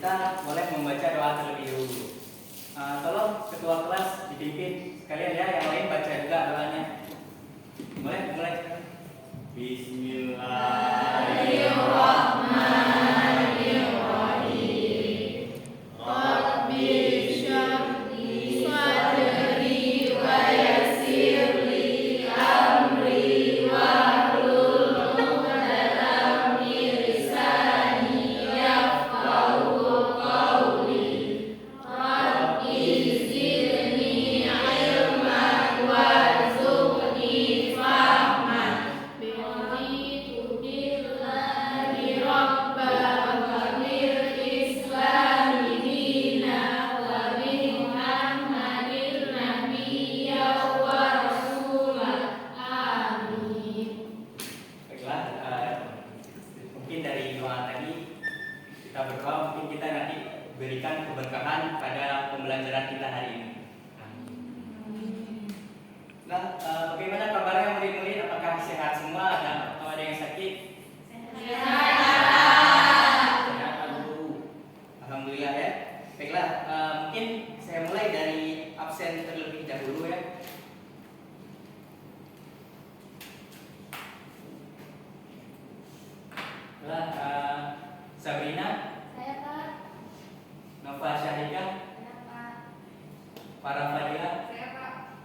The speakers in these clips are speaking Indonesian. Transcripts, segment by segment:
kita boleh membaca doa terlebih dahulu. Tolong ketua kelas dipimpin sekalian ya, yang lain baca juga doanya. Mulai. Bismillahirrahmanirrahim. Rabbi shrah li sadri wa yassir li amri wahlul 'uqdatam min lisani yafqahu qawli. Rabbi zidni ilman warzuqni fahman. Raditu billahi rabban wa bil islami dinan wa bi Muhammadin nabiyyan wa rasulan. Amin. Baiklah, mungkin dari doa tadi kita berdoa, mungkin kita nanti berikan keberkahan pada pembelajaran kita hari ini. Nah, bagaimana kabarnya murid-murid? Apakah sehat semua? Atau ada yang sakit? Sehat, Guru. Alhamdulillah ya. Baiklah, mungkin saya mulai dari absen terlebih dahulu ya. Sabrina, Saya Pak. Nova Syahika, Saya Pak. Farah Fadila, Saya Pak.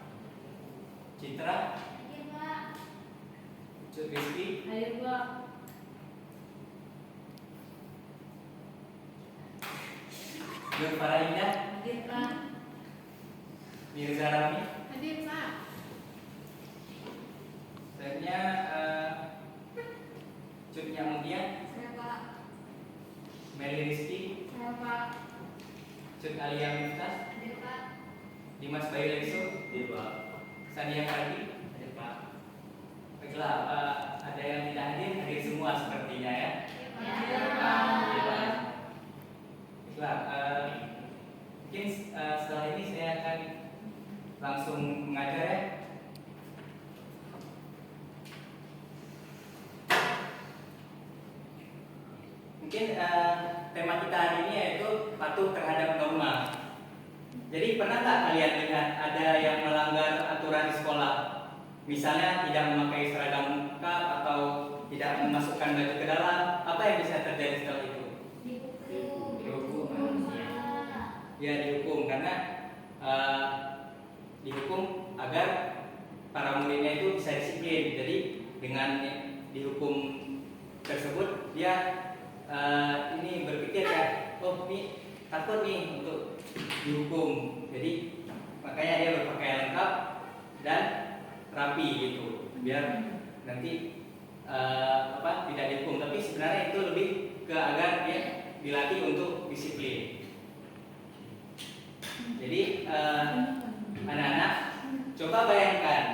Citra, Hadir Pak. Cut Rizky, Hadir Pak. Nur Faraindah, Hadir Pak. Mirza Rami. Hadir Pak. Selanjutnya Cut Nyamudia, Saya Pak. Meli Rizky, Saya Pak. Cut Alia Miftah, Hadir Pak. Dimas Bayu Lenso, Sania Fardi, Hadir Pak. Baiklah, ada yang tidak hadir semua sepertinya ya. Hadir Pak. Baiklah, mungkin setelah ini saya akan langsung mengajar ya. Mungkin tema kita hari ini yaitu patuh terhadap norma. Jadi pernah nggak kalian lihat ada yang melanggar aturan di sekolah? Misalnya tidak memakai seragam lengkap atau tidak memasukkan baju ke dalam, apa yang bisa terjadi setelah itu? Dihukum. Ya dihukum karena dihukum agar para muridnya itu bisa disiplin. Jadi dengan dihukum tersebut dia ini berpikir ya, oh ini takut nih untuk dihukum. Jadi makanya dia berpakaian lengkap dan rapi gitu, biar nanti tidak dihukum. Tapi sebenarnya itu lebih ke agar dia dilatih untuk disiplin. Jadi anak-anak coba bayangkan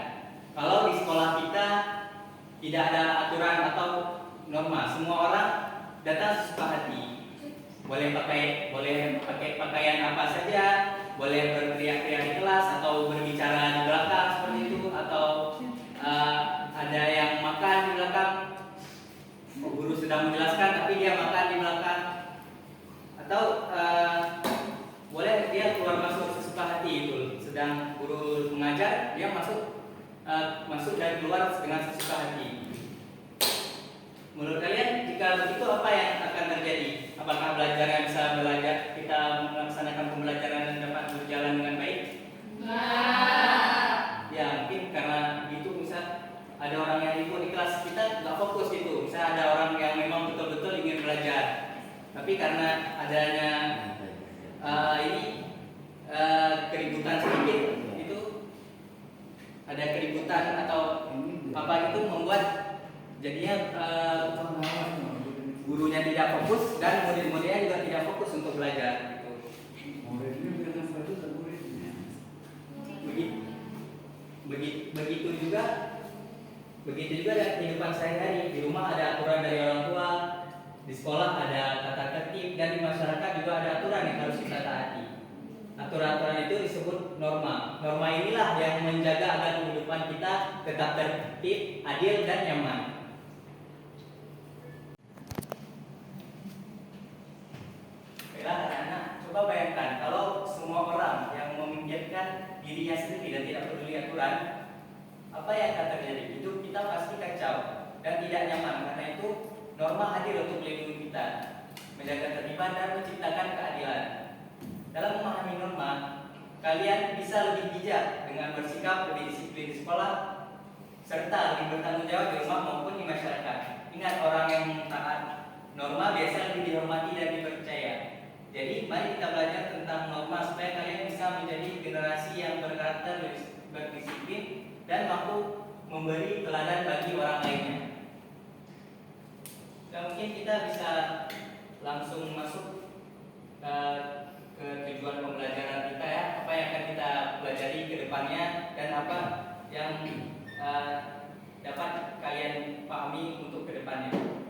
kalau di sekolah kita tidak ada aturan atau norma, semua orang datang sesuka hati. Boleh pakai pakaian apa saja, boleh berteriak-teriak di kelas atau berbicara di belakang seperti itu, atau ada yang makan di belakang. Guru sedang menjelaskan tapi dia makan di belakang. Atau boleh dia keluar masuk sesuka hati itu. Sedang guru mengajar, dia masuk dan keluar dengan sesuka hati. Menurut kalian jika begitu apa yang akan terjadi? Apakah belajarnya bisa kita melaksanakan pembelajaran dan dapat berjalan dengan baik? Ya mungkin karena itu misal ada orang yang ribut di kelas, kita nggak fokus gitu. Misal ada orang yang memang betul-betul ingin belajar, tapi karena adanya keributan sedikit itu, ada keributan atau apa itu membuat jadinya gurunya tidak fokus dan murid-muridnya juga tidak fokus untuk belajar gitu. Begitu juga dengan kehidupan sehari-hari. Di rumah ada aturan dari orang tua, di sekolah ada tata tertib, dan di masyarakat juga ada aturan yang harus kita taati. Aturan-aturan itu disebut norma. Norma inilah yang menjaga agar kehidupan kita tetap tertib, adil, dan nyaman. Baiklah, dirinya sendiri dan tidak peduli aturan, apa yang akan terjadi? Itu kita pasti kacau dan tidak nyaman. Karena itu norma hadir untuk melindungi kita, menjaga ketertiban dan menciptakan keadilan. Dalam memahami norma, kalian bisa lebih bijak dengan bersikap lebih disiplin di sekolah, serta lebih bertanggung jawab di rumah maupun di masyarakat. Ingat, orang yang taat norma biasa lebih dihormati dan dipercaya. Jadi mari kita belajar tentang norma supaya kalian bisa menjadi generasi yang berkarakter, berdisiplin, dan mampu memberi teladan bagi orang lainnya. Dan mungkin kita bisa langsung masuk ke tujuan pembelajaran kita ya. Apa yang akan kita pelajari ke depannya dan apa yang dapat kalian pahami untuk ke depannya.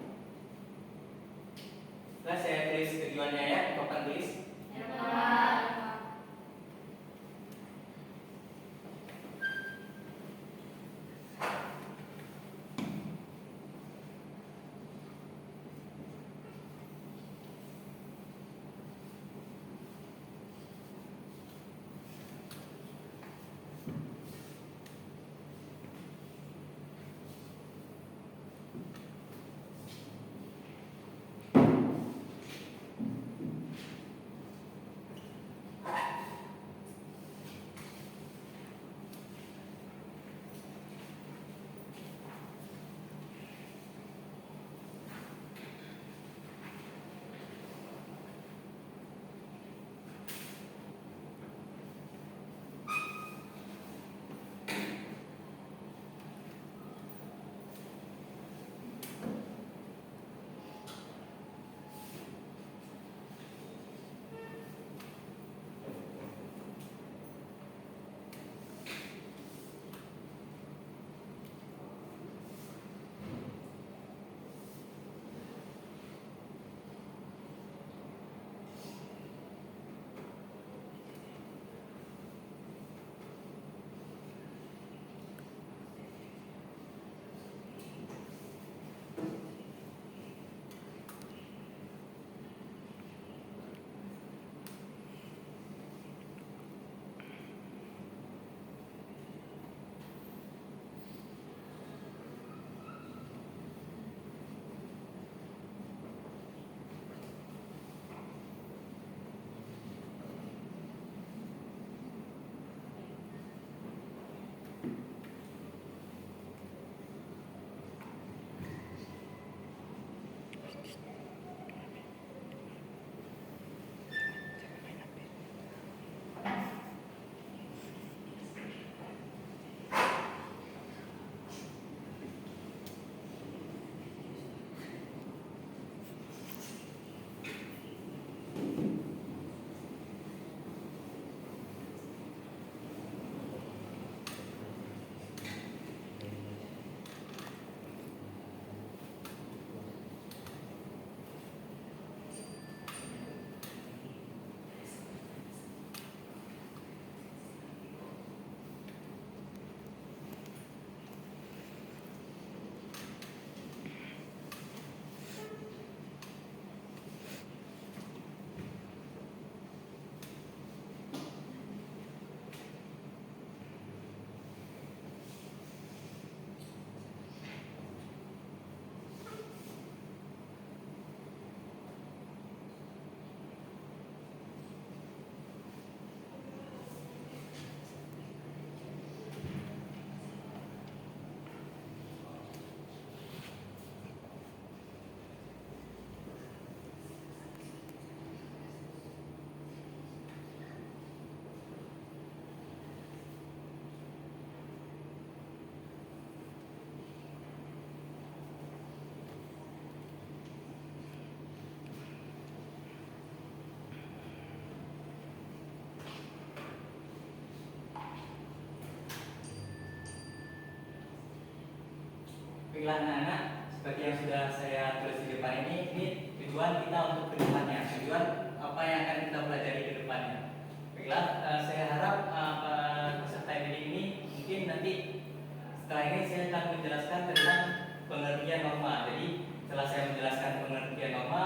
Nah, saya tulis tujuannya ya, papan tulis. Ya, Pak. Baiklah anak-anak, seperti yang sudah saya tulis di depan ini tujuan kita untuk kedepannya, tujuan apa yang akan kita pelajari ke depannya. Baiklah, saya harap peserta didik ini mungkin nanti setelah ini saya akan menjelaskan tentang pengertian norma. Jadi setelah saya menjelaskan pengertian norma,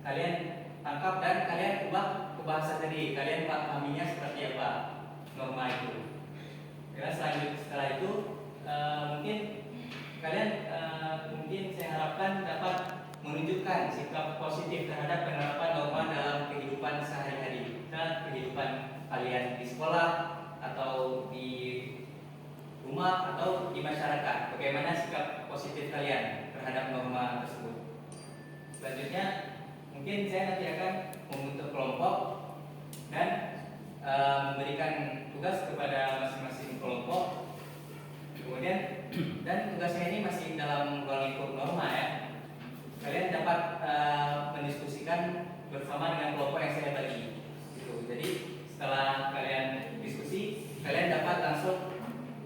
kalian tangkap dan kalian ubah ke bahasa tadi. Kalian pahaminya seperti apa? norma itu. Ya, setelah itu mungkin kalian mungkin saya harapkan dapat menunjukkan sikap positif terhadap penerapan norma dalam kehidupan sehari-hari, kehidupan kalian di sekolah atau di rumah atau di masyarakat. Bagaimana sikap positif kalian terhadap norma tersebut? Selanjutnya mungkin saya nanti akan membentuk kelompok dan memberikan tugas kepada masing-masing kelompok. Kemudian dan tugasnya ini masih dalam ruang lingkup norma ya. Kalian dapat mendiskusikan bersama dengan kelompok yang saya bagi. Gitu. Jadi setelah kalian diskusi, kalian dapat langsung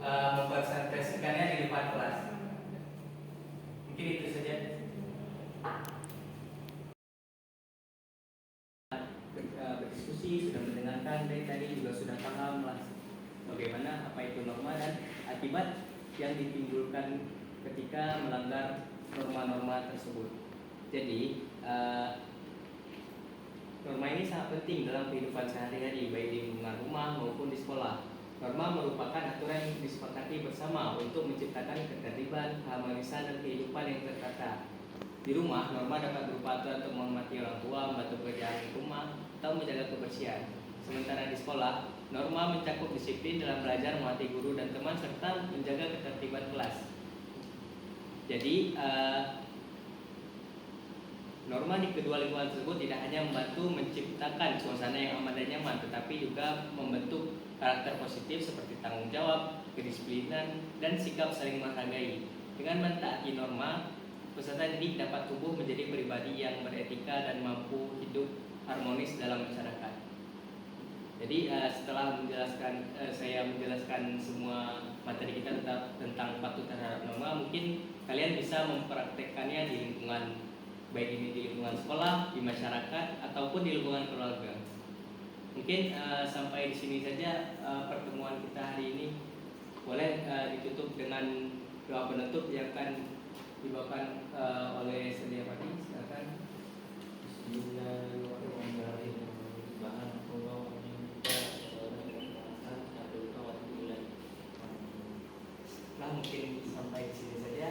mempresentasikannya di depan kelas. Mungkin itu saja. Berdiskusi, sudah mendengarkan dari tadi, juga sudah paham lah bagaimana apa itu norma dan akibat yang ditimbulkan ketika melanggar norma-norma tersebut. Jadi norma ini sangat penting dalam kehidupan sehari-hari, baik di lingkungan rumah maupun di sekolah. Norma merupakan aturan yang disepakati bersama untuk menciptakan ketertiban, keharmonisan, dan kehidupan yang tertata. Di rumah, norma dapat berupa aturan untuk menghormati orang tua, membantu pekerjaan rumah, atau menjaga kebersihan. Sementara di sekolah, norma mencakup disiplin dalam belajar, menghormati guru dan teman, serta menjaga ketertiban kelas. Jadi, norma di kedua lingkungan tersebut tidak hanya membantu menciptakan suasana yang aman dan nyaman, tetapi juga membentuk karakter positif seperti tanggung jawab, kedisiplinan, dan sikap saling menghargai. Dengan mentaati norma, peserta didik dapat tumbuh menjadi pribadi yang beretika dan mampu hidup harmonis dalam masyarakat. Jadi setelah saya menjelaskan semua materi kita tentang patuh terhadap norma, mungkin kalian bisa mempraktekkannya di lingkungan, baik ini di lingkungan sekolah, di masyarakat, ataupun di lingkungan keluarga. Mungkin sampai di sini saja pertemuan kita hari ini. Boleh ditutup dengan doa penutup yang akan dibawakan oleh Sedia Pati. Silakan. Bismillahirrahmanirrahim. Nah, mungkin sampai di sini saja.